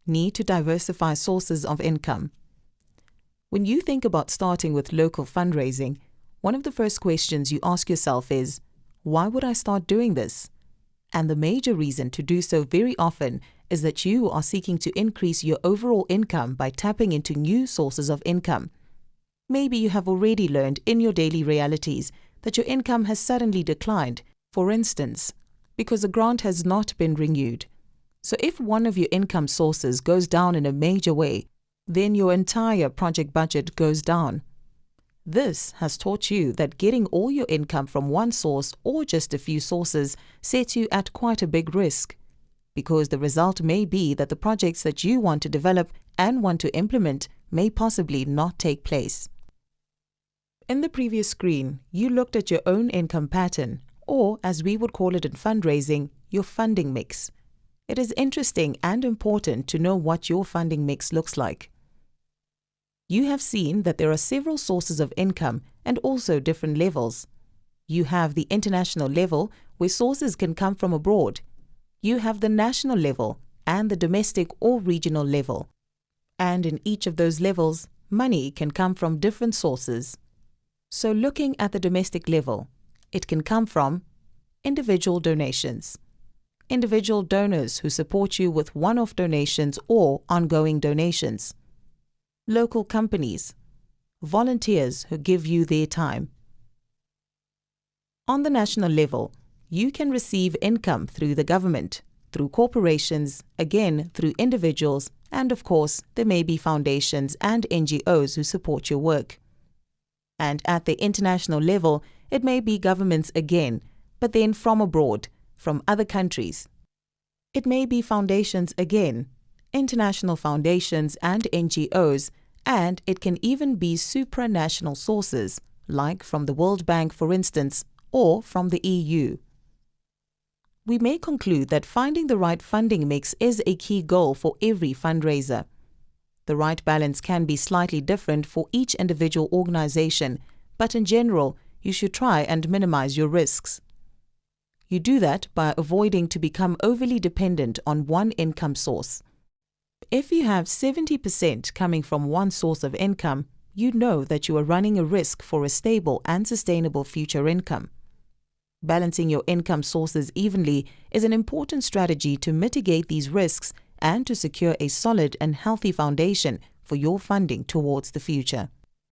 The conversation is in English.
Need to diversify sources of income. When you think about starting with local fundraising, one of the first questions you ask yourself is, why would I start doing this? And the major reason to do so very often is that you are seeking to increase your overall income by tapping into new sources of income. Maybe you have already learned in your daily realities that your income has suddenly declined, for instance, because a grant has not been renewed. So if one of your income sources goes down in a major way, then your entire project budget goes down. This has taught you that getting all your income from one source or just a few sources sets you at quite a big risk, because the result may be that the projects that you want to develop and want to implement may possibly not take place. In the previous screen, you looked at your own income pattern, or as we would call it in fundraising, your funding mix. It is interesting and important to know what your funding mix looks like. You have seen that there are several sources of income and also different levels. You have the international level, where sources can come from abroad. You have the national level and the domestic or regional level. And in each of those levels, money can come from different sources. So looking at the domestic level, it can come from individual donations. Individual donors who support you with one-off donations or ongoing donations. Local companies, volunteers who give you their time. On the national level, you can receive income through the government, through corporations, again through individuals, and of course, there may be foundations and NGOs who support your work. And at the international level, it may be governments again, but then from abroad, from other countries. It may be foundations again, international foundations and NGOs, and it can even be supranational sources, like from the World Bank, for instance, or from the EU. We may conclude that finding the right funding mix is a key goal for every fundraiser. The right balance can be slightly different for each individual organization, but in general, you should try and minimize your risks. You do that by avoiding to become overly dependent on one income source. If you have 70% coming from one source of income, you know that you are running a risk for a stable and sustainable future income. Balancing your income sources evenly is an important strategy to mitigate these risks and to secure a solid and healthy foundation for your funding towards the future.